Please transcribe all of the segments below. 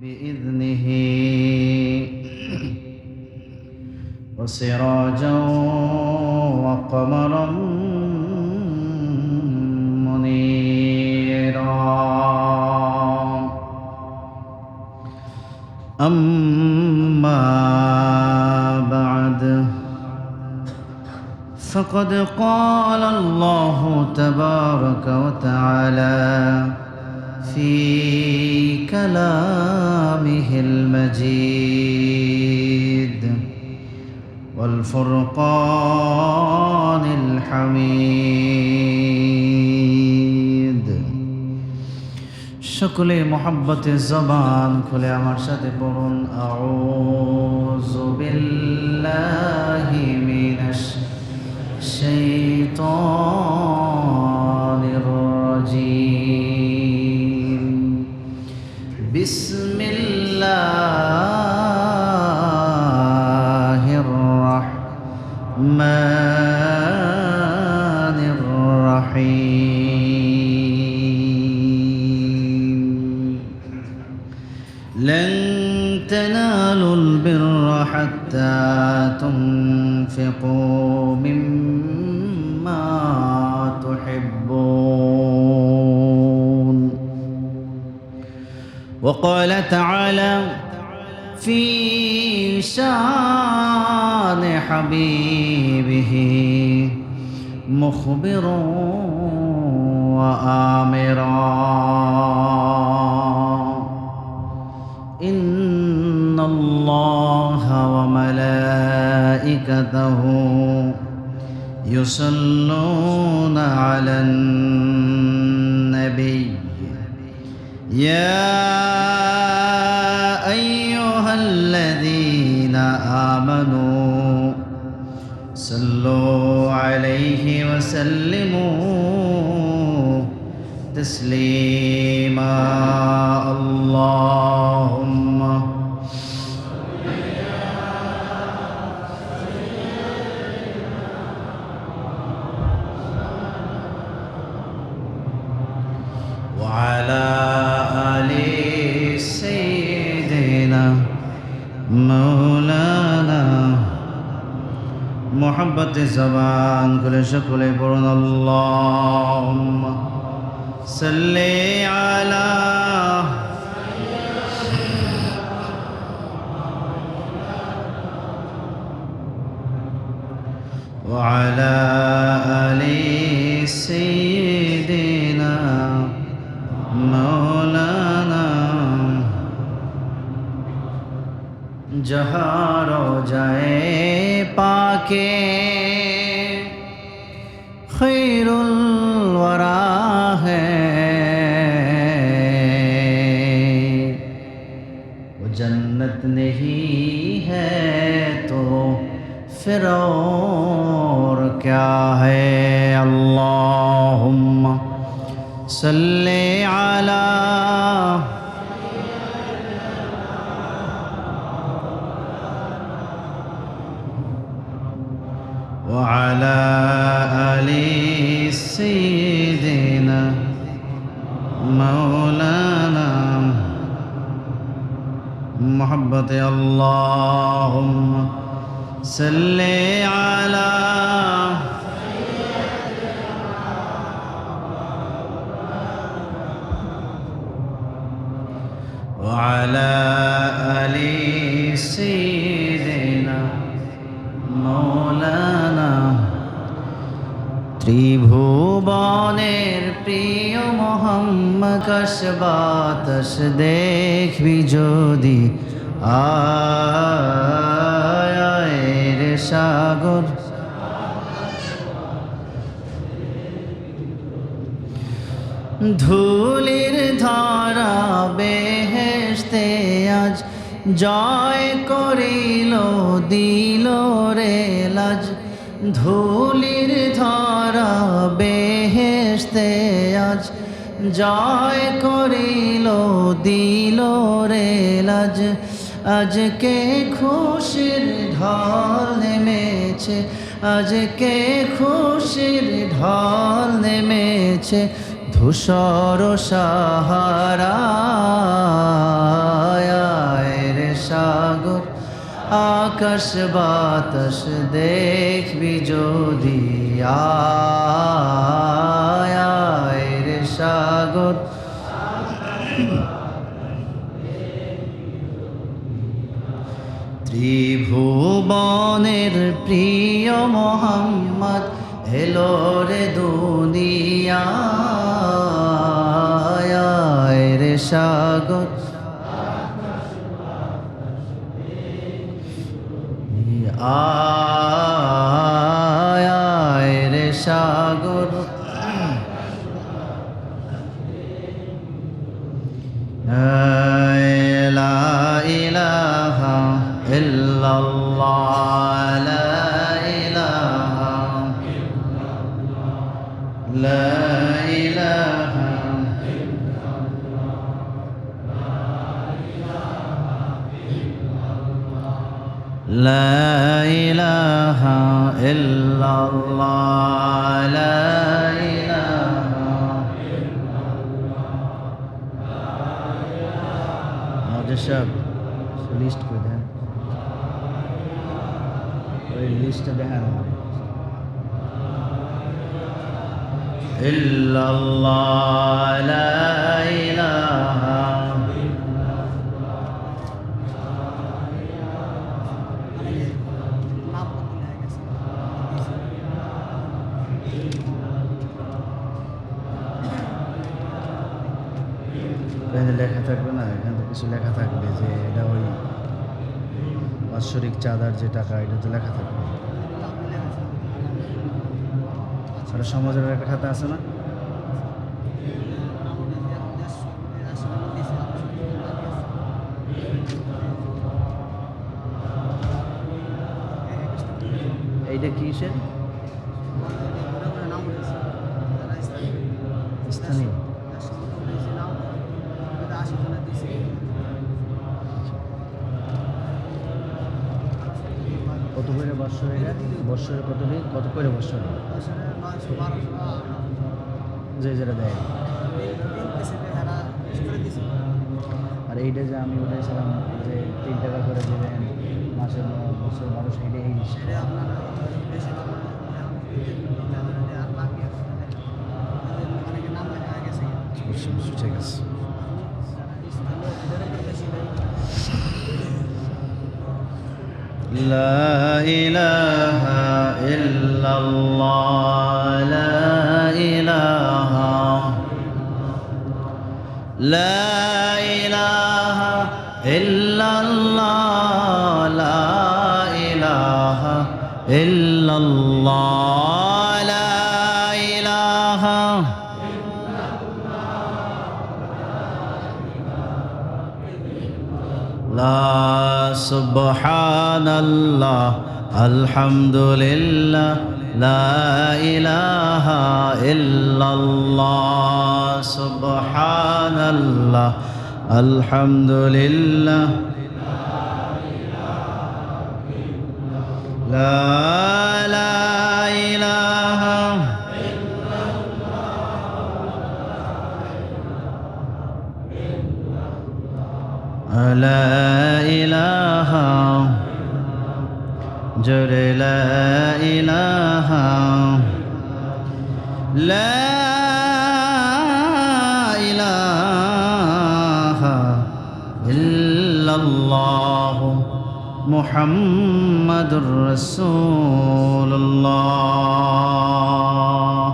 بإذنه وسراجا وقمرا منيرا أما بعد فقد قال الله تبارك وتعالى في كلامه المجيد والفرقان الحميد সকলে মোহাব্বতে জবান খুলে আমার সাথে পড়ুন আউযু বিল্লাহি মিনাশ শাইতানির রাজীম বিসমিল্লাহির রাহমানির রাহিম لن تنالوا البر حتى تنفقوا مما تحبون وقال تعالى في شان حبيبه مخبرا وآمرا إن الله وملائكته يصلون على النبي يا أيها الذين آمنوا صلوا عليه وسلموا تسليما اللهم وعلى آل سيدنا مولانا محبت زبان كل شكل برن اللهم صل على وعلى آل سيدنا مولانا जहाँ रोजाए पाके खैरुल वरा है वो जन्नत नहीं है तो फिर और क्या है अल्लाहुम्मा सल्ले अला وعلى آل سيدنا مولانا محبت اللهم صل على وعلى آل سيدنا مولانا ত্রিভুবনের প্রিয় মোহাম্মদ আকাশ বাতাস দেখবি যদি আয়ের সাগর ধুলির ধারা বেহেশতে আজ জয় করিল দিল রে লাজ ধুলির ধারা বেহেশতে আজ জয় করিল দিল রে লাজ আজকে খুশির ঢল নেমেছে আজকে খুশির ঢল নেমেছে ধূসর সাহারায় আকাশ বাতাস দেখবি যদি আয় রে সাগর ত্রিভুবনের প্রিয় মোহাম্মদ এলো রে দুনিয়ায় রে সাগর আয় রে সাগর লা ইলাহা ইল্লাল্লাহ লা ইলাহা লা ইলাহা لا إله إلا الله لا إله إلا الله লিস্ট করে দেন ওই লিস্টটা দেখেন ইল্লাল্লাহ লা ইলাহা এখানে লেখা থাকবে না, এখানে তো কিছু লেখা থাকবে যে এটা ওই বাৎসরিক চাঁদার যে টাকা এটা তো লেখা থাকবে। আর সমাজের একটা খাতা আছে না, এইটা কিসের স্থানীয় কত করে বৎসরে বৎসরে কত করে বৎসরে যে যেটা দেয়। আর এইটা যে আমি উঠেছিলাম যে 3 টাকা করে দেবেন মাসে বছর 1200 এইটা এই ঠিক আছে। لا إله إلا الله لا إله لا إله إلا الله لا إله إلا الله لا إله لا سبحان الله الحمد لله لا إله إلا الله سبحان الله الحمد لله لا لا إله لا إله جر لا إله لا إله إلا الله محمد رسول الله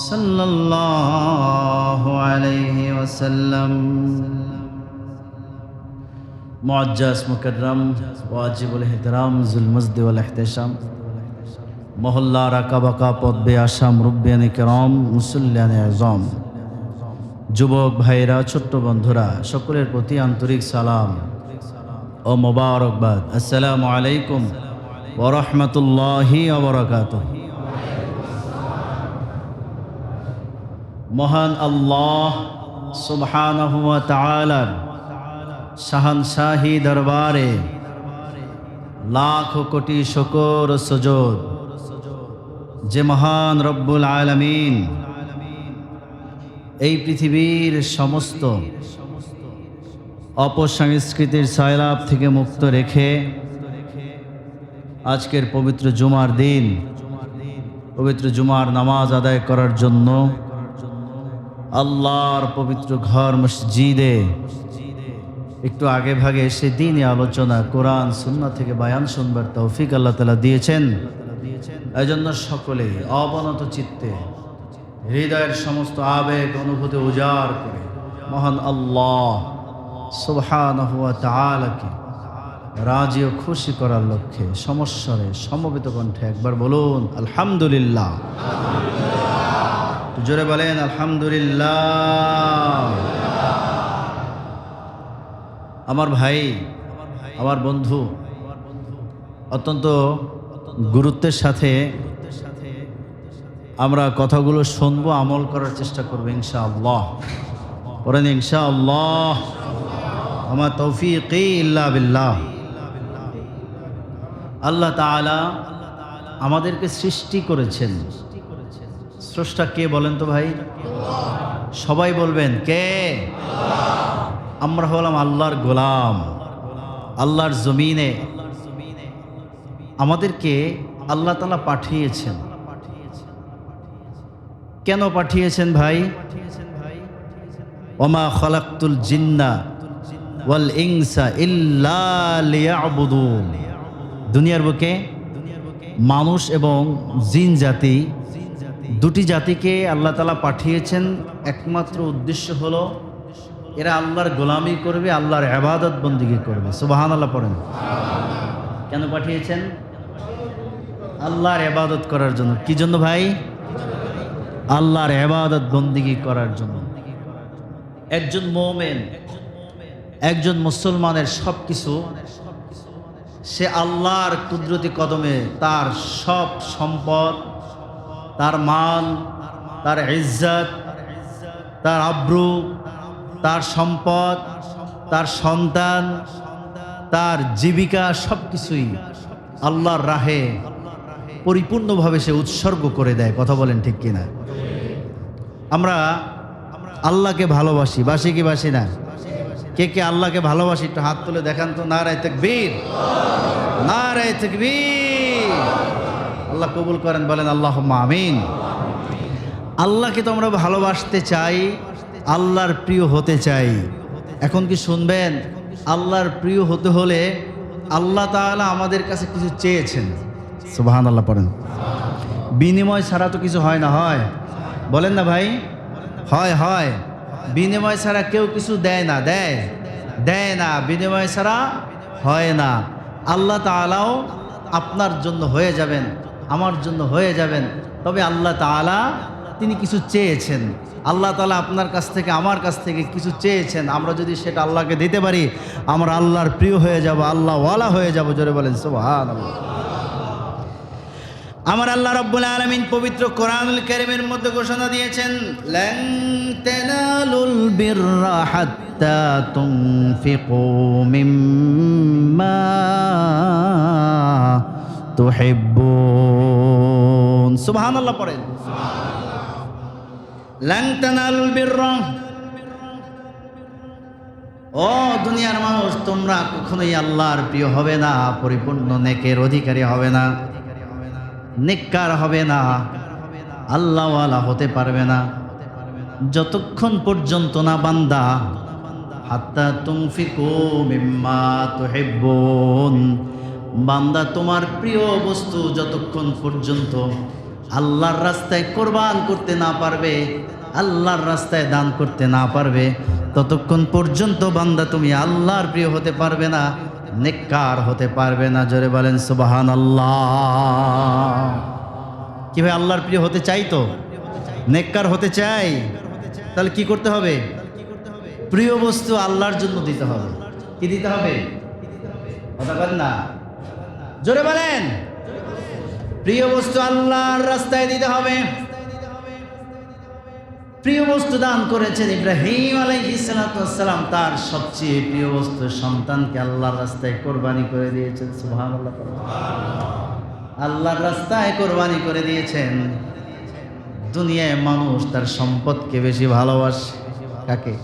صلى الله عليه وسلم मुअज्जज़ मुकर्रम वाजिबुल एहतराम जुल मज़द वल एहतशाम मोहल्ला राका बाका पदबे आशा मुरब्बियान किराम मुसल्लियान आज़म যুবক ভাইরা ছোট্ট বন্ধুরা সকলের প্রতি আন্তরিক সালাম ও মোবারকবাদ। আসসালামু আলাইকুম ওয়া রাহমাতুল্লাহি ওয়া বারাকাতুহু। মহান আল্লাহ সুবহানাহু ওয়া তাআলার শাহানশাহী দরবারে লাখ কোটি শুকর ও সুজুদ যে মহান রব্বুল আলামিন এই পৃথিবীর সমস্ত অপসংস্কৃতির সয়লাভ থেকে মুক্ত রেখে আজকের পবিত্র জুমার দিন, পবিত্র জুমার নামাজ আদায় করার জন্য আল্লাহর পবিত্র ঘর মসজিদে একটু আগে ভাগে এসে দিনই আলোচনা, কোরআন সুন্নাহ থেকে বয়ান শুনবার তৌফিক আল্লাহ তাআলা দিয়েছেন। এই জন্য সকলে অবনত চিত্তে হৃদয়ের সমস্ত আবেগ অনুভূতি উজাড় করে মহান আল্লাহ সুবহানাহু ওয়া তাআলাকে রাজি ও খুশি করার লক্ষ্যে সমস্বরে সমবেত কণ্ঠে একবার বলুন আলহামদুলিল্লাহ। জোরে বলেন আলহামদুলিল্লাহ। আমার ভাই, আমার বন্ধু, অত্যন্ত গুরুত্বের সাথে আমরা কথাগুলো শুনবো, আমল করার চেষ্টা করবো ইনশাআল্লাহ। বলেন ইনশাআল্লাহ। আমার তৌফিক ইল্লা বিল্লাহ। আল্লাহ তাআলা আমাদেরকে সৃষ্টি করেছেন। স্রষ্টা কে বলেন তো ভাই? সবাই বলবেন কে? আমরা হলাম আল্লাহর গোলাম। আল্লাহর জমিনে আমাদেরকে আল্লাহ তাআলা পাঠিয়েছেন। কেন পাঠিয়েছেন ভাই? ওমা খালাকতুল জিন্না ওয়াল ইনসা ইল্লা লিয়াবুদুন। দুনিয়ার বুকে মানুষ এবং জিন জাতি, দুটি জাতিকে আল্লাহ তাআলা পাঠিয়েছেন। একমাত্র উদ্দেশ্য হলো এরা আল্লাহর গোলামি করবে, আল্লাহর ইবাদত বন্দেগী করবে। সুবহানাল্লাহ পড়েন। কেন পাঠিয়েছেন? আল্লাহর ইবাদত করার জন্য। কি জন্য ভাই? আল্লাহর ইবাদত বন্দেগী করার জন্য। একজন মুমিন, একজন মুসলমানের সব কিছু সে আল্লাহর কুদরতি কদমে তার সব সম্পদ, তার মান, তার ইজ্জত, তার আব্রু, তার সম্পদ, তার সন্তান, তার জীবিকা সব কিছুই আল্লাহর রাহে পরিপূর্ণভাবে সে উৎসর্গ করে দেয়। কথা বলেন ঠিক কিনা? আমরা আল্লাহকে ভালোবাসি, বাসি কি বাসি না? কে কে আল্লাহকে ভালোবাসি একটু হাত তুলে দেখান তো। নারায়ে তাকবীর, নারায়ে তাকবীর। আল্লাহ কবুল করেন, বলেন আল্লাহুম্মা আমিন। আল্লাহকে তো আমরা ভালোবাসতে চাই, আল্লাহর প্রিয় হতে চাই। এখন কি শুনবেন? আল্লাহর প্রিয় হতে হলে আল্লাহ তাআলা আমাদের কাছে কিছু চেয়েছেন। সুবহানাল্লাহ পড়েন। বিনিময় ছাড়া তো কিছু হয় না, হয়? বলেন না ভাই? হয়, হয়। বিনিময় ছাড়া কেউ কিছু দেয় না, দেয় না। বিনিময় ছাড়া হয় না। আল্লাহ তাআলাও আপনার জন্য হয়ে যাবেন, আমার জন্য হয়ে যাবেন। তবে আল্লাহ তাআলা তিনি কিছু চেয়েছেন। আল্লাহ তাআলা আপনার কাছ থেকে, আমার কাছ থেকে কিছু চেয়েছেন। আমরা যদি সেটা আল্লাহকে দিতে পারি, আমরা আল্লাহর প্রিয় হয়ে যাব, আল্লাহ ওয়ালা হয়ে যাব। জোরে বলেন সুবহানাল্লাহ। আমার আল্লাহ রাব্বুল আলামিন পবিত্র কোরআনুল কারীমের মধ্যে ঘোষণা দিয়েছেন, লান তানালুল বিররা হাত্তা তুনফিকু মিম্মা তুহিব্বুন। সুবহানাল্লাহ পড়েন। লান তানালুল বিররা, ও দুনিয়ার মানুষ, তোমরা কখনোই আল্লাহর প্রিয় হবে না, পরিপূর্ণ নেকের অধিকারী হবে না, নেককার হবে না, আল্লাহওয়ালা হতে পারবে না যতক্ষণ পর্যন্ত না বান্দা হাত্তা তুনফিকু মিম্মা তুহিব্বুন, বান্দা তোমার প্রিয় বস্তু যতক্ষণ পর্যন্ত আল্লাহর রাস্তায় কোরবান করতে না পারবে, আল্লাহর রাস্তায় দান করতে না পারবে, ততক্ষণ পর্যন্ত বান্দা তুমি আল্লাহর প্রিয় হতে পারবে না, নেককার হতে পারবে না। জোরে বলেন সুবহানাল্লাহ। কি ভাই আল্লাহর প্রিয় হতে চাই তো, নেককার হতে চাই, তাহলে কি করতে হবে? প্রিয় বস্তু আল্লাহর জন্য দিতে হবে। কি দিতে হবে? কথা বলেন না, জোরে বলেন। প্রিয় বস্তু আল্লাহর রাস্তায় দিতে হবে। প্রিয় বস্তু দান করেছেন ইব্রাহিম আলাইহিস সালাতু ওয়াস সালাম, তার সবচেয়ে প্রিয় বস্তু সন্তানকে আল্লাহর রাস্তায় কোরবানি করে দিয়েছেন। সুবহানাল্লাহ। আল্লাহর রাস্তায় কোরবানি করে দিয়েছেন। দুনিয়ায় মানুষ তার সম্পদকে বেশি ভালোবাসে। কাকে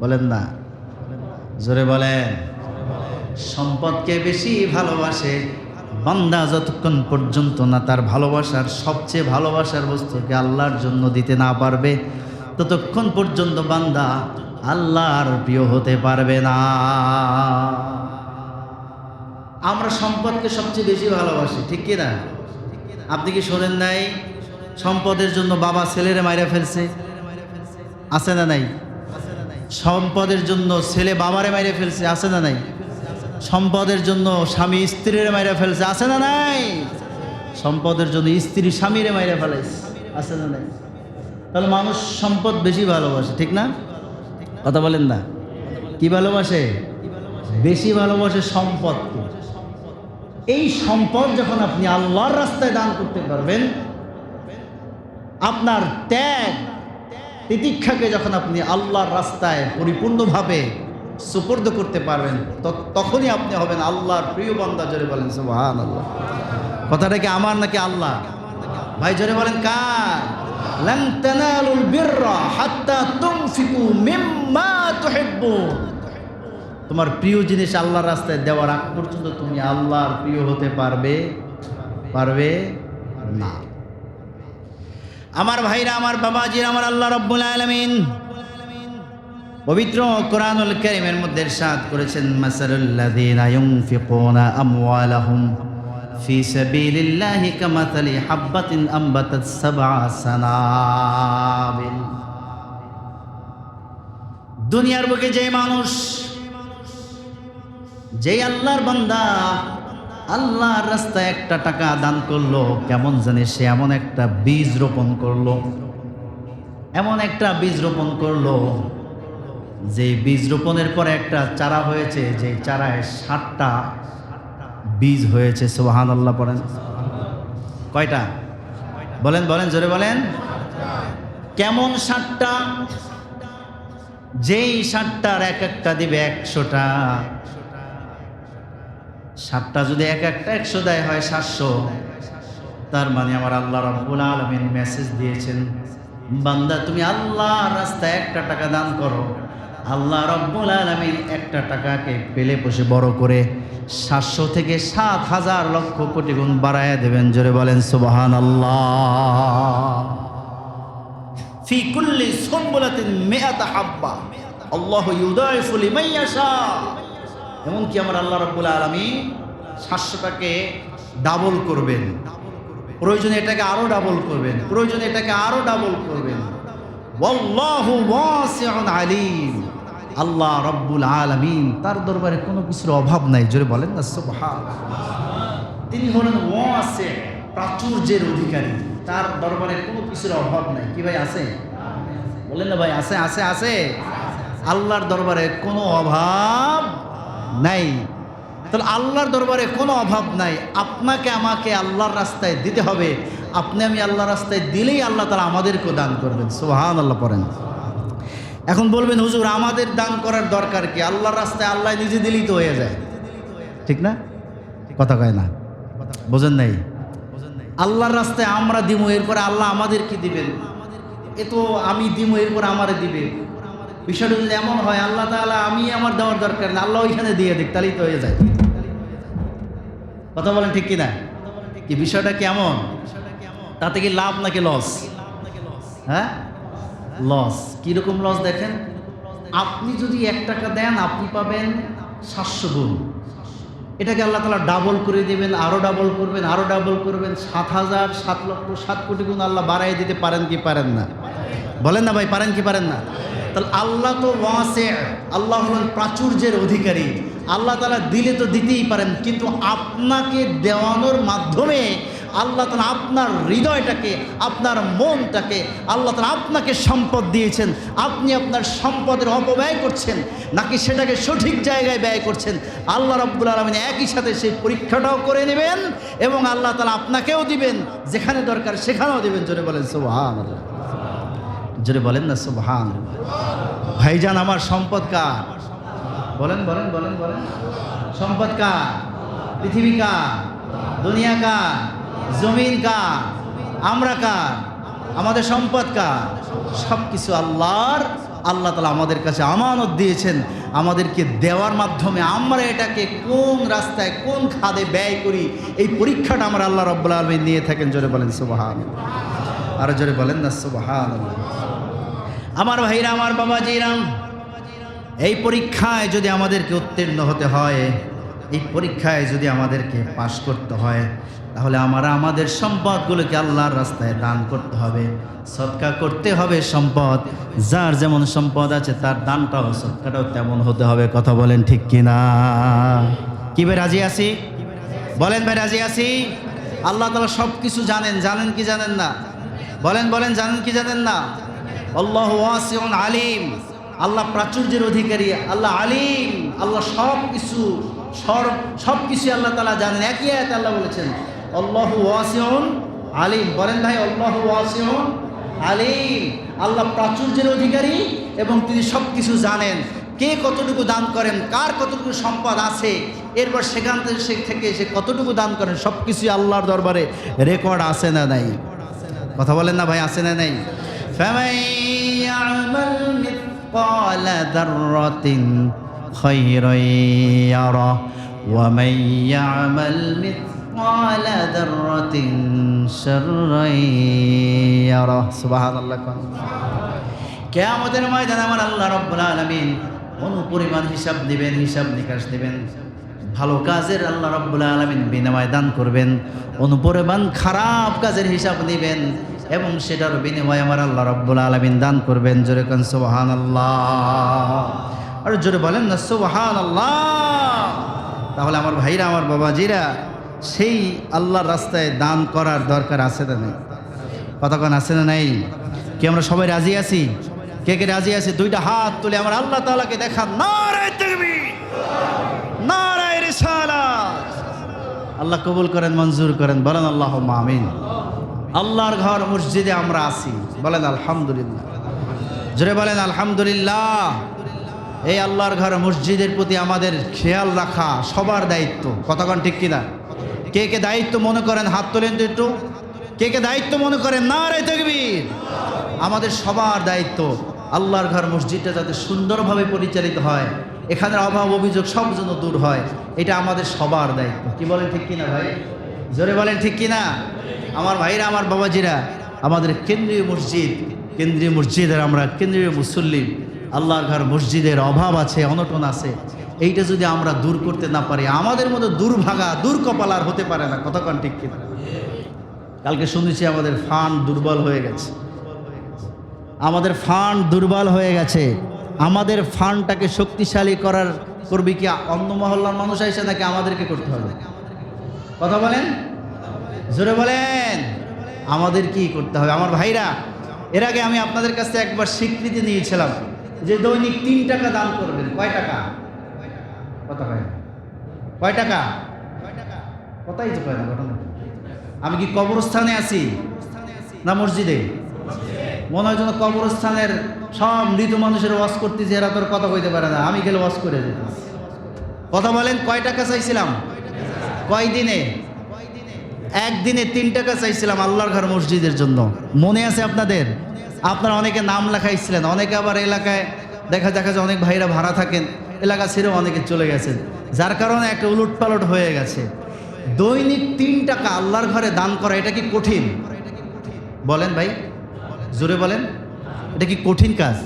বলেন না, জোরে বলেন। সম্পদকে বেশি ভালোবাসে, বান্দা যতক্ষণ পর্যন্ত না তার ভালোবাসার সবচেয়ে ভালোবাসার বস্তুকে আল্লাহর জন্য দিতে না পারবে, ততক্ষণ পর্যন্ত বান্দা আল্লাহর প্রিয় হতে পারবে না। আমরা সম্পদকে সবচেয়ে বেশি ভালোবাসি, ঠিক কি না? আপনি কি শোনেন নাই সম্পদের জন্য বাবা ছেলেরে মাইরা ফেলছে? আছে না নাই? সম্পদের জন্য ছেলে বাবারে মাইরা ফেলছে, আছে না নাই? সম্পদের জন্য স্বামী স্ত্রীরে মাইরা ফেলছে, আছে না নাই? সম্পদের জন্য স্ত্রী স্বামীরে মাইরা ফেলাইছে, আছে না নাই? তাহলে মানুষ সম্পদ বেশি ভালোবাসে, ঠিক না? কথা বলেন না? কি ভালোবাসে? বেশি ভালোবাসে সম্পদকে। এই সম্পদ যখন আপনি আল্লাহর রাস্তায় দান করতে পারবেন, আপনার ত্যাগ তিতিক্ষাকে যখন আপনি আল্লাহর রাস্তায় পরিপূর্ণভাবে সুপর্দ করতে পারবেন, তখনই আপনি হবেন আল্লাহর প্রিয় বান্দা। জোরে বলেন সুবহানাল্লাহ। কথাটা কি আমার নাকি আল্লাহ? ভাই জোরে বলেন কার? লান তানালুল বিররা হাত্তা তুনফিকু মিম্মা তুহিব্বুন। তোমার প্রিয় জিনিস আল্লাহর রাস্তায় দেওয়ার আগ পর্যন্ত তুমি আল্লাহর প্রিয় হতে পারবে না। আমার ভাইরা, আমার বাবাজিরা, আমার আল্লাহ রাব্বুল আলামিন পবিত্র কোরআনুল কারীমের মধ্যে ইরশাদ করেছেন, মাসালুল লাযীনা ইউনফিকুনা আমওয়ালাহুম ফি সাবিলিল্লাহি কামাসালি হাববাতিন আমবাতাত সাবআ সানাবিল। দুনিয়ার বুকে যে মানুষ, যেই আল্লাহর বান্দা আল্লাহর রাস্তায় একটা টাকা দান করলো, কেমন জানে সে এমন একটা বীজ রোপণ করলো, এমন একটা বীজ রোপণ করলো যে বীজ রোপণের পরে একটা চারা হয়েছে, যে চারায় 60টা বীজ হয়েছে। সুবহানাল্লাহ পড়েন। কয়টা? বলেন বলেন, জোরে বলেন। কেমন 60টা? যেই 60টার এক একটা দিবে 100টা। 60টা যদি এক একটা 100 দেয় হয় 700। তার মানে আমার আল্লাহ রাব্বুল আলামিন মেসেজ দিয়েছেন, বান্দা তুমি আল্লাহর রাস্তায় একটা টাকা দান করো, আল্লাহ রাব্বুল আলামিন একটা টাকাকে পেলে বসে বড় করে 700 থেকে 7,000 লক্ষ কোটি গুণ বাড়ায় দেবেন। জোরে বলেন সুবহানাল্লাহ। ফি কুল্লি সুনবুলাতিন মিআতা হাব্বা আল্লাহু ইউদাইফু লিমান ইয়াশা। এমনকি আমার আল্লাহ রাব্বুল আলামিন 700টাকে ডাবল করবেন, প্রয়োজনে এটাকে আরো ডাবল করবেন, প্রয়োজনে এটাকে আরো ডাবল করবেন। ওয়াল্লাহু ওয়াসিউন আলিম। আল্লাহ রাব্বুল আলামিন, তার দরবারে কোনো কিছুর অভাব নাই। জোরে বলেন না সুবহানাল্লাহ। তিনি হলেন ওয়াসি, প্রাচুর্যের অধিকারী, তার দরবারে কোনো কিছুর অভাব নাই। কি ভাই আছে? বলেন না ভাই, আছে আছে আছে। আল্লাহর দরবারে কোনো অভাব নাই। তাহলে আল্লাহর দরবারে কোনো অভাব নাই। আপনাকে আমাকে আল্লাহর রাস্তায় দিতে হবে। আপনি আমি আল্লাহর রাস্তায় দিলেই আল্লাহ তাআলা আমাদেরকেও দান করবেন। সুবহানাল্লাহ পড়েন। এখন বলবেন, হুজুর আমাদের দান করার দরকার কি? আল্লাহর রাস্তায় আল্লাহ নিজে দিলেই তো হয়ে যায়, ঠিক না? কথা কয় না, বোঝেন নাই? আল্লাহর রাস্তায় আমরা দিব, এরপরে আল্লাহ আমাদের কি দিবেন? এ তো আমি দিব, এরপরে আমারে দিবে। বিষয়টা যদি এমন হয়, আল্লাহ তাআলা আমি আমার দেওয়ার দরকার না, আল্লাহ ওইখানে দিয়ে দিক, তাহলেই তো হয়ে যায়। কথা বলেন ঠিক কিনা? কি বিষয়টা কেমন? তাতে কি লাভ নাকি লস? হ্যাঁ, লস। কিরকম লস দেখেন, আপনি যদি 1 টাকা দেন আপনি পাবেন 700 গুণ। এটাকে আল্লাহ তাআলা ডাবল করে দেবেন, আরো ডাবল করবেন, আরো ডাবল করবেন। 7,000, 7 লক্ষ, 7 কোটি গুণ আল্লাহ বাড়াই দিতে পারেন কি পারেন না? বলেন না ভাই, পারেন কি পারেন না? তাহলে আল্লাহ তো ওয়াসি, আল্লাহ হলেন প্রাচুর্যের অধিকারী। আল্লাহ তাআলা দিলে তো দিতেই পারেন, কিন্তু আপনাকে দেওয়ানোর মাধ্যমে আল্লাহ তাআলা আপনার হৃদয়টাকে, আপনার মনটাকে, আল্লাহ তাআলা আপনাকে সম্পদ দিয়েছেন। আপনি আপনার সম্পদের অপব্যয় করছেন নাকি সেটাকে সঠিক জায়গায় ব্যয় করছেন, আল্লাহ রাব্বুল আলামিন একই সাথে সেই পরীক্ষাটাও করে নেবেন এবং আল্লাহ তাআলা আপনাকেও দিবেন, যেখানে দরকার সেখানেও দিবেন। জোরে বলেন সুবহানাল্লাহ। জোরে বলেন না সুবহানাল্লাহ। ভাইজান, আমার সম্পদ কার? বলেন বলেন বলেন বলেন। সম্পদ কার? পৃথিবী কার? দুনিয়া কার? জমিন কার? আমরা কার? আমাদের সম্পদ কার? সব কিছু আল্লাহর। আল্লাহ তাআলা আমাদের কাছে আমানত দিয়েছেন, আমাদেরকে দেওয়ার মাধ্যমে আমরা এটাকে কোন রাস্তায় কোন খাদে ব্যয় করি, এই পরীক্ষাটা আমরা আল্লাহ রাব্বুল আলামিন নিয়ে থাকেন। জোরে বলেন সুবহানাল্লাহ, আর জোরে বলেন না সুবহানাল্লাহ। আমার ভাইরা, আমার বাবাজিরা, এই পরীক্ষায় যদি আমাদেরকে উত্তীর্ণ হতে হয়, এই পরীক্ষায় যদি আমাদেরকে পাশ করতে হয়, তাহলে আমরা আমাদের সম্পদগুলোকে আল্লাহর রাস্তায় দান করতে হবে, সদকা করতে হবে। সম্পদ যার যেমন সম্পদ আছে তার দানটাও সদকাটাও তেমন হতে হবে। কথা বলেন ঠিক কিনা? কি ভাই রাজি আছি? বলেন ভাই রাজি আছি? আল্লাহ তাআলা সব কিছু জানেন, জানেন কি জানেন না? বলেন বলেন, জানেন কি জানেন না? আল্লাহু ওয়াসিউন আলিম, আল্লাহ প্রাচুর্যের অধিকারী, আল্লাহ আলিম, আল্লাহ সব কিছু আল্লাহ তাআলা জানেন। একই আয়াতে আল্লাহ বলেছেন আল্লাহু ওয়াসিউন আলিম। বলেন ভাই, আল্লাহু ওয়াসিউন আলিম, আল্লাহ প্রাচুর্যের অধিকারী এবং তিনি সব কিছু জানেন। কে কতটুকু দান করেন, কার কতটুকু সম্পদ আছে, এরপর সেখান থেকে সে কতটুকু দান করেন, সব কিছুই আল্লাহর দরবারে রেকর্ড আছে না নাই? কথা বলেন না ভাই, আছে না নাই? فَمَن يَعْمَلْ مِثْقَالَ ذَرَّةٍ خَيْرًا يَرَهُ وَمَن يَعْمَلْ مِثْقَالَ ذَرَّةٍ شَرًّا يَرَهُ। সুবহানাল্লাহ। কিয়ামতের ময়দানে আমার আল্লাহ রাব্বুল আলামিন অনুপরিমাণ হিসাব দিবেন, হিসাব নিকাশ দিবেন। ভালো কাজের আল্লাহ রাব্বুল আলামিন বিনিময় দান করবেন, অনুপরিমাণ খারাপ কাজের হিসাব দিবেন এবং সেটার বিনিময়ে আমার আল্লাহ রাব্বুল আলামিন দান করবেন। জোরে কোন সুবহানাল্লাহ, আর জোরে বলেন না সুবহানাল্লাহ। তাহলে আমার ভাইরা, আমার বাবাজিরা, সেই আল্লাহর রাস্তায় দান করার দরকার আছে না নাই? কতক্ষণ আছে না নাই? কি আমরা সবাই রাজি আছি? কে কে রাজি আছে? দুইটা হাত তুলে আমার আল্লাহ তাআলাকে দেখান। নারায়ে তাকবীর, নারায়ে রিসালাত। আল্লাহ কবুল করেন, মঞ্জুর করেন। বলেন আল্লাহুম্মা আমিন। আল্লাহর ঘর মসজিদে আমরা আছি, বলেন আলহামদুলিল্লাহ। জোরে বলেন আলহামদুলিল্লাহ। এই আল্লাহর ঘর মসজিদের প্রতি আমাদের খেয়াল রাখা সবার দায়িত্ব। কতক্ষণ ঠিক কিনা? কে কে দায়িত্ব মনে করেন হাত তোলেন তো একটু। কে কে দায়িত্ব মনে করেন? নারায়ে তাকবীর। আমাদের সবার দায়িত্ব আল্লাহর ঘর মসজিদটা যাতে সুন্দরভাবে পরিচালিত হয়, এখানের অভাব অভিযোগ সব যেন দূর হয়, এটা আমাদের সবার দায়িত্ব। কি বলেন ঠিক কিনা ভাই? জোরে বলেন ঠিক কিনা? আমার ভাইরা, আমার বাবাজিরা, আমাদের কেন্দ্রীয় মসজিদের আমরা কেন্দ্রীয় মুসল্লি, আল্লাহর ঘর মসজিদের অভাব আছে, অনটন আছে। এইটা যদি আমরা দূর করতে না পারি, আমাদের মতো দুর্ভাগা দুর্কপাল আর হতে পারে না। কতক্ষণ ঠিক কিনা? কালকে শুনেছি আমাদের ফান্ড দুর্বল হয়ে গেছে। আমাদের ফান্ড দুর্বল হয়ে গেছে। আমাদের ফান্ডটাকে শক্তিশালী করবে কি অন্য মহল্লার মানুষ আইসে, নাকি আমাদেরকে করতে হবে? কথা বলেন, জোরে বলেন। আমাদের কি করতে হবে? আমার ভাইরা, এর আগে আমি আপনাদের কাছে একবার স্বীকৃতি নিয়েছিলাম যে দৈনিক 3 টাকা দান করবেন। কয় টাকা? কত হয়? কয় টাকা? কথাই তো কয় না। ঘটনা, আমি কি কবরস্থানে আছি না মসজিদে? মনে হয় যেন কবরস্থানের সব মৃত মানুষের ওয়াজ করতেছে, এরা তোর কথা কইতে পারে না, আমি গেলে ওয়াজ করে যেতাম। কথা বলেন, কয় টাকা চাইছিলাম? কয় দিনে? একদিনে 3 টাকা চাইছিলাম আল্লাহর ঘর মসজিদের জন্য। মনে আছে আপনাদের? আপনারা অনেকে নাম লেখাইছিলেন, অনেকে আবার এলাকায় দেখা যায় অনেক ভাইরা ভাড়া থাকেন, এলাকা ছেড়েও অনেকে চলে গেছেন, যার কারণে একটা উলটপালট হয়ে গেছে। দৈনিক 3 টাকা আল্লাহর ঘরে দান করা, এটা কি কঠিন? বলেন ভাই, জোরে বলেন। এটা কি কঠিন কাজ?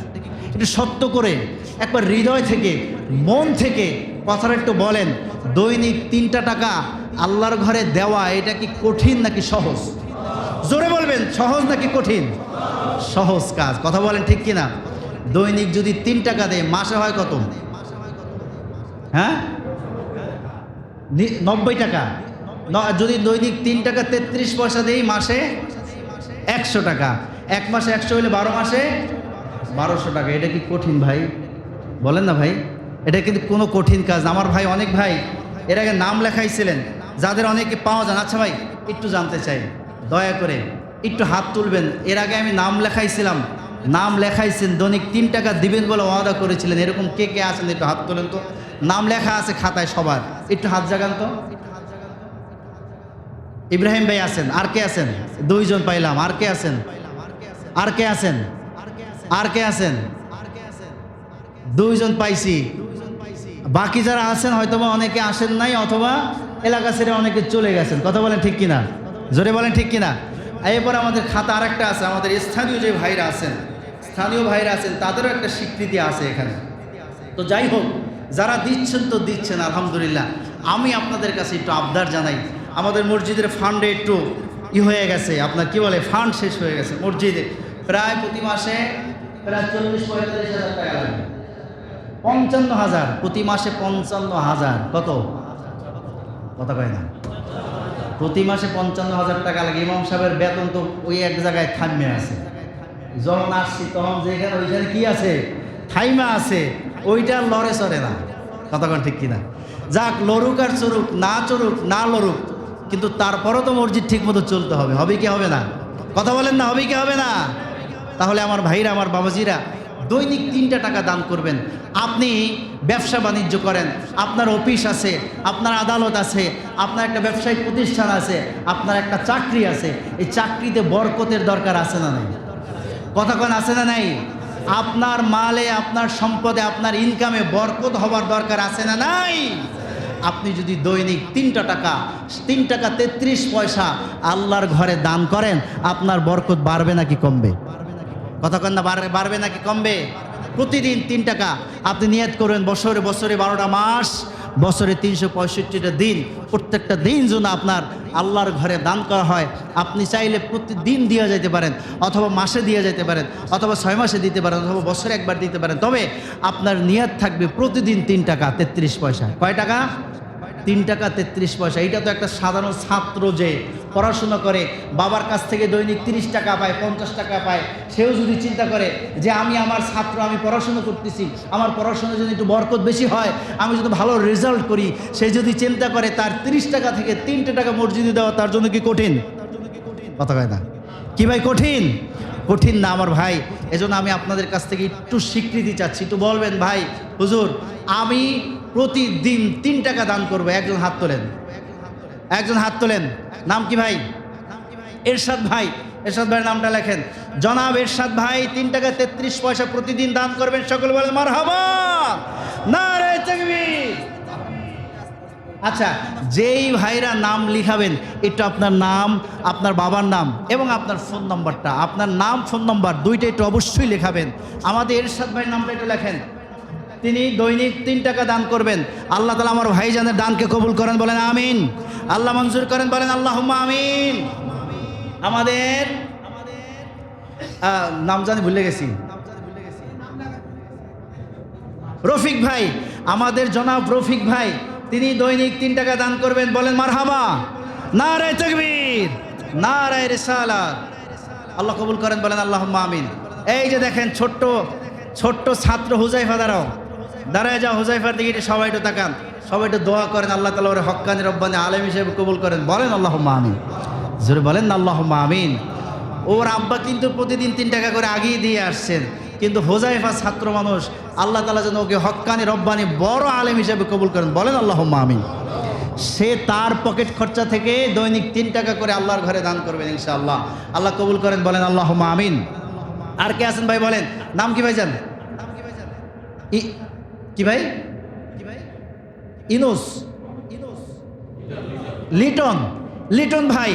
এটা সত্য করে একবার হৃদয় থেকে, মন থেকে কথাটা একটু বলেন। দৈনিক 3টা টাকা আল্লাহর ঘরে দেওয়া, এটা কি কঠিন নাকি সহজ? জোরে বলবেন, সহজ নাকি কঠিন? সহজ কাজ। কথা বলেন ঠিক কিনা? দৈনিক যদি 3 টাকা দেয়, মাসে হয় কত? হ্যাঁ, 90 টাকা। যদি দৈনিক 3 টাকা 33 পয়সা দেই, মাসে 100 টাকা। 1 মাসে 100 হলে 12 মাসে 1200 টাকা। এটা কি কঠিন ভাই? বলেন না ভাই, এটা কিন্তু কোনো কঠিন কাজ। আমার ভাই, অনেক ভাই এর আগে নাম লেখাইছিলেন, যাদের অনেকে পাওয়া যান। আচ্ছা ভাই, একটু জানতে চাই, দয়া করে একটু হাত তুলবেন। এর আগে আমি নাম লেখাইছিলাম, নাম লেখাইছেন, দৈনিক 3 টাকা দিবেন বলে ওয়াদা করেছিলেন, এরকম কে কে আছেন? একটু হাত তোলেন তো। নাম লেখা আছে খাতায় সবার, একটু হাত জাগান তো। ইব্রাহিম ভাই আছেন, আর কে আছেন? 2 জন পাইলাম, আর কে আছেন? আর কে আছেন? আর কে আছেন? দুইজন পাইছি। বাকি যারা আছেন হয়তোবা অনেকে আসেন নাই, অথবা এলাকা ছেড়ে অনেকে চলে গেছেন। কথা বলেন ঠিক কিনা? জোরে বলেন ঠিক কিনা? এরপর আমাদের খাতা আরেকটা আছে, আমাদের স্থানীয় যে ভাইরা আছেন, স্থানীয় ভাইরা আছেন, তাদেরও একটা স্বীকৃতি আছে এখানে। তো যাই হোক, যারা দিচ্ছেন তো দিচ্ছেন, আলহামদুলিল্লাহ। আমি আপনাদের কাছে একটু আবদার জানাই, আমাদের মসজিদের ফান্ডে একটু হয়ে গেছে, আপনার কি বলে, ফান্ড শেষ হয়ে গেছে মসজিদে। প্রায় প্রতি মাসে প্রায় 40-45 হাজার টাকা লাগে। 55,000 প্রতি মাসে, 55,000 কত? কথা কয় না? প্রতি মাসে 55,000 টাকা লাগে। ইমাম সাহেবের বেতন তো ওই এক জায়গায় থামে আছে। যখন আসছি তখন যেখানে ওইখানে কি আছে, থাইমা আছে, ওইটা লড়ে চড়ে না। কথা কন ঠিক কিনা? যাক, লড়ুক আর চড়ুক, না চড়ুক না লড়ুক, কিন্তু তারপরও তো মসজিদ ঠিক মতো চলতে হবে। হবে কি হবে না? কথা বলেন না, হবে কি হবে না? তাহলে আমার ভাইরা, আমার বাবাজিরা, দৈনিক 3টা টাকা দান করবেন। আপনি ব্যবসা বাণিজ্য করেন, আপনার অফিস আছে, আপনার আদালত আছে, আপনার একটা ব্যবসায়িক প্রতিষ্ঠান আছে, আপনার একটা চাকরি আছে। এই চাকরিতে বরকতের দরকার আছে না নাই? কথা কোন আছে না নাই? আপনার মালে, আপনার সম্পদে, আপনার ইনকামে বরকত হবার দরকার আছে না নাই? আপনি যদি দৈনিক 3টা টাকা, 3 টাকা 33 পয়সা আল্লাহর ঘরে দান করেন, আপনার বরকত বাড়বে নাকি কমবে? কথা কন না, বাড়বে নাকি কমবে? প্রতিদিন 3 টাকা আপনি নিয়ত করবেন, বছরে বছরে 12টা মাস, বছরে 365টা দিন, প্রত্যেকটা দিন যেন আপনার আল্লাহর ঘরে দান করা হয়। আপনি চাইলে প্রতিদিন দিয়ে যেতে পারেন, অথবা মাসে দিয়ে যেতে পারেন, অথবা 6 মাসে দিতে পারেন, অথবা বছরে একবার দিতে পারেন। তবে আপনার নিয়ত থাকবে প্রতিদিন 3 টাকা 33 পয়সা। কয় টাকা? 3 টাকা 33 পয়সা। এইটা তো একটা সাধারণ ছাত্র যে পড়াশোনা করে, বাবার কাছ থেকে দৈনিক 30 টাকা পায়, 50 টাকা পায়, সেও যদি চিন্তা করে যে আমি আমার ছাত্র, আমি পড়াশোনা করতেছি, আমার পড়াশোনা যদি একটু বরকত বেশি হয়, আমি যদি ভালো রেজাল্ট করি, সে যদি চিন্তা করে তার 30 টাকা থেকে 3টে টাকা মসজিদে দেওয়া তার জন্য কি কঠিন? কথা কয় না কি ভাই? কঠিন? কঠিন না আমার ভাই। এজন্য আমি আপনাদের কাছ থেকে একটু স্বীকৃতি চাচ্ছি। একটু বলবেন, ভাই হুজুর আমি প্রতিদিন 3 টাকা দান করবো। একজন হাত তোলেন, একজন হাত তোলেন। নাম কি ভাই? এরশাদ ভাই। এরশাদ ভাইয়ের নামটা লেখেন। জনাব এরশাদ ভাই 3 টাকা 33 পয়সা প্রতিদিন দান করবেন। সকলে বলেন মারহাবা, নারে তাকবীর। আচ্ছা, যেই ভাইরা নাম লিখাবেন, একটু আপনার নাম, আপনার বাবার নাম এবং আপনার ফোন নম্বরটা, আপনার নাম ফোন নম্বর দুইটা একটু অবশ্যই লেখাবেন। আমাদের এরশাদ ভাইয়ের নামটা একটু লেখেন। তিনি দৈনিক 3 টাকা দান করবেন। আল্লাহ তাআলা আমার ভাইজানের দানকে কবুল করেন, বলেন আমিন। আল্লাহ মঞ্জুর করেন, বলেন আল্লাহুম্মা আমিন। আমাদের নাম জানি ভুলে গেছি, রফিক ভাই, আমাদের জনাব রফিক ভাই, তিনি দৈনিক 3 টাকা দান করবেন। বলেন মারহাবা, নারে তাকবীর, নারে রিসালাত। আল্লাহ কবুল করেন, বলেন আল্লাহুম্মা আমিন। এই যে দেখেন ছোট্ট ছোট্ট ছাত্র হুজাইফা, দাঁড়ায় যাও, হুজাইফার দিকে সবাই একটু তাকান, সবাই একটু দোয়া করেন, আল্লাহ তাআলা ওরে হক্কানি রব্বানি আলেম হিসেবে কবুল করেন। বলেন আল্লাহুম্মা আমিন, জোরে বলেন না আল্লাহুম্মা আমিন। ওর আব্বা কিন্তু প্রতিদিন 3 টাকা করে আগেই দিয়ে আসছেন, কিন্তু হুজাইফা ছাত্র মানুষ, আল্লাহ তাআলা যেন ওকে হক্কানি রব্বানি বড় আলেম হিসেবে কবুল করেন। বলেন আল্লাহুম্মা আমিন। সে তার পকেট খরচা থেকে দৈনিক 3 টাকা করে আল্লাহর ঘরে দান করবেন ইনশাআল্লাহ। আল্লাহ কবুল করেন, বলেন আল্লাহুম্মা আমিন। আর কে আছেন ভাই বলেন? নাম কি ভাই জান? কি ভাই? ইনুস, লিটন, লিটন ভাই,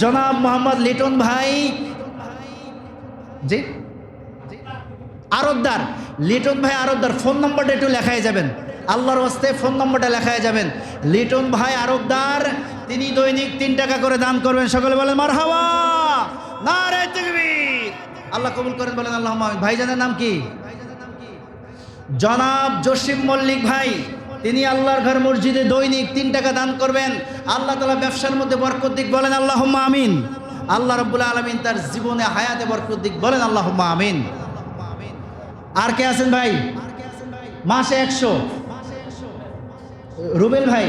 জনাব মোহাম্মদ লিটন ভাই, জি আরবদার, লিটন ভাই আরবদার। ফোন নম্বরটা একটু লেখায় যাবেন, আল্লাহর ওয়াস্তে ফোন নম্বরটা লেখায় যাবেন। লিটন ভাই আরবদার, তিনি দৈনিক 3 টাকা করে দান করবেন। সকলে বলেন মারহাবা, নারে তাকবীর। আল্লাহ কবুল করেন, বলেন আল্লাহুম্মা আমিন। ভাইজানের নাম কি? জনাব জসিম মল্লিক ভাই, তিনি আল্লাহর ঘর মসজিদে দৈনিক 3 টাকা দান করবেন। আল্লাহ তাআলা ব্যবসার মধ্যে বরকত দিক, বলেন আল্লাহুম্মা আমিন। আল্লাহ রাব্বুল আলামিন তার জীবনে হায়াতে বরকত দিক, বলেন আল্লাহুম্মা আমিন। আর কে আছেন ভাই? মাসে 100। রুবেল ভাই,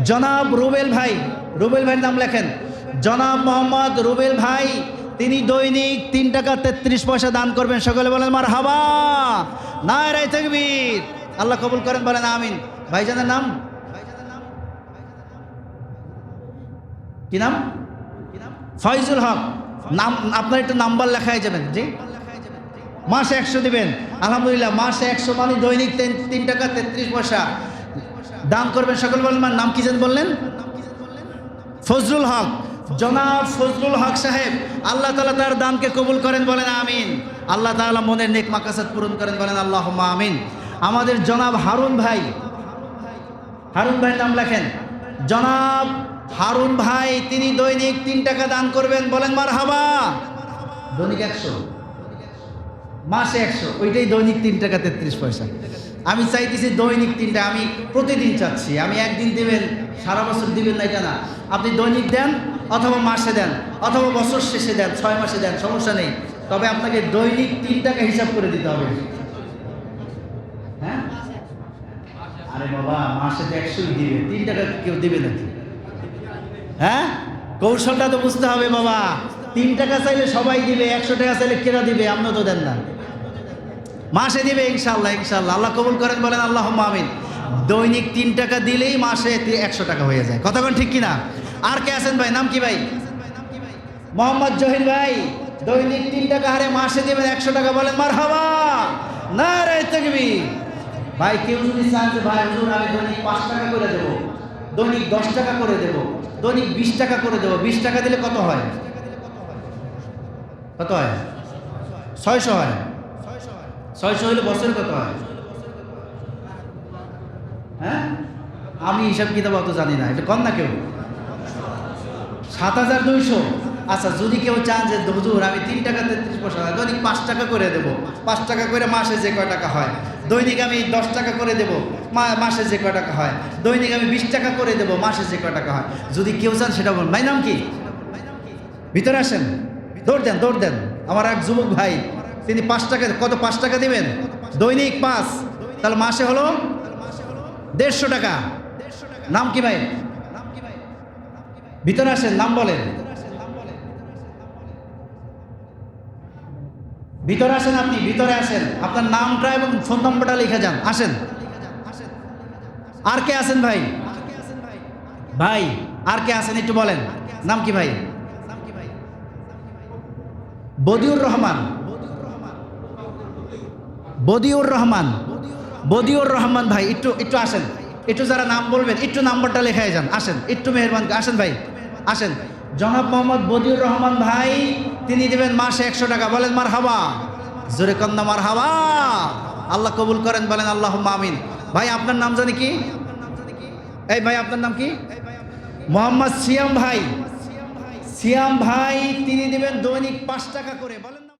জনাব রুবেল ভাই, রুবেল ভাইয়ের নাম লেখেন। জনাব মোহাম্মদ রুবেল ভাই, তিনি দৈনিক 3 টাকা 33 পয়সা দান করবেন। সকলে বলেন মারহাবা, নারে তাকবীর। আল্লাহ কবুল করেন, বলেন আমিন। ভাইজানের নাম কি? নাম ফয়জুল হক। নাম আপনার একটু নাম্বার লেখাই যাবেন জি। মাসে 100 দিবেন, আলহামদুলিল্লাহ। মাসে 100 মানে দৈনিক 3 টাকা 33 পয়সা দান করবেন। সকল বলেন নাম কি যেন বললেন? ফজলুল হক, জনাব ফজলুল হক সাহেব। আল্লাহ তাআলা তার দানকে কবুল করেন, বলেন আমিন। আল্লাহ তাআলা মনের নেক মাকাসাদ পূরণ করেন, বলেন আল্লাহুম্মা আমিন। আমাদের জনাব হারুন ভাই, হারুন ভাইয়ের নাম লেখেন। জনাব হারুন ভাই, তিনি দৈনিক 3 টাকা দান করবেন, বলেন মারহাবা। দৈনিক 100, মাসে 100, ওইটাই দৈনিক 3 টাকা 33 পয়সা। আমি চাইতেছি দৈনিক 3টা, আমি প্রতিদিন চাচ্ছি। আমি একদিন দেবেন, সারা বছর দিবেন না এটা না। আপনি দৈনিক দেন, অথবা মাসে দেন, অথবা বছর শেষে দেন, 6 মাসে দেন, সমস্যা নেই। তবে আপনাকে দৈনিক 3 টাকা হিসাব করে দিতে হবে। হ্যাঁ, আরে বাবা, মাসে তো 100ই দিবে, 3 টাকা কেউ দিবে নাকি? হ্যাঁ, কৌশলটা তো বুঝতে হবে বাবা। 3 টাকা চাইলে সবাই দিবে, 100 টাকা চাইলে কেনা দিবে? আপনি তো দেন না। মাসে দিবে ইনশাআল্লাহ, ইনশাআল্লাহ। আল্লাহ কবুল করেন, বলেন আল্লাহুম্মা আমিন। দৈনিক 3 টাকা দিলেই মাসে 100 টাকা হয়ে যায়। কতক্ষণ ঠিক কিনা? আর কে আছেন ভাই? নাম কি ভাই? মোহাম্মদ জহির ভাই, দৈনিক 3 টাকা হারে মাসে দেবেন 100 টাকা, বলেন মারহাবা, নারে তাকবীর। ভাই কেউ যদি চান যে ভাই হুজুর আমি দৈনিক 5 টাকা করে দেব, দৈনিক 10 টাকা করে দেব, দৈনিক 20 টাকা করে দেব, 20 টাকা দিলে কত হয়? কত হয়? 600 হয়। 600 হলে বছরে কত হয়? হ্যাঁ, আমি হিসাব কিতাব অত জানি না, এটা কম না কেউ? 7200। আচ্ছা, যদি কেউ চান যে হুজুর আমি 3 টাকা 33 পয়সা, দৈনিক 5 টাকা করে দেব, 5 টাকা করে মাসে যে কয় টাকা হয়, দৈনিক আমি 10 টাকা করে দেব, মাসে যে কয় টাকা হয়, দৈনিক আমি 20 টাকা করে দেব, মাসে যে কয় টাকা হয়, যদি কেউ চান সেটা বলুন। ভাই নাম কি? ভিতরে আসেন, দৌড় দেন, দৌড় দেন। আমার এক যুবক ভাই, তিনি 5 টাকা, কত 5 টাকা দিবেন? দৈনিক 5, তাহলে মাসে হলো 150 টাকা। নাম কি ভাই? ভিতরে আসেন, নাম বলেন। ভিতরে আসেন, আপনি ভিতরে আসেন, আপনার নামটা এবং ফোন নম্বরটা লিখে যান, আসেন। আর কে আছেন ভাই? ভাই আর কে আছেন একটু বলেন, নাম কি ভাই? বদিউর রহমান, বদিউর রহমান, বদিউর রহমান ভাই, একটু আসেন। একটু যারা নাম বলবেন একটু নাম্বারটা লেখায় যান, আসেন, একটু মেহেরবান, আসেন ভাই, আসেন। জনাব মোহাম্মদ বদিউর রহমান ভাই, তিনি দেবেন মাসে 100 টাকা, বলেন মারহাবা, জোরে কন্যা মারহাবা। আল্লাহ কবুল করেন, বলেন আল্লাহুম্মা আমিন। ভাই আপনার নাম জানি কি? এই ভাই আপনার নাম কি? মোহাম্মদ সিয়াম ভাই, সিয়াম ভাই, তিনি দেবেন দৈনিক 5 টাকা করে, বলেন।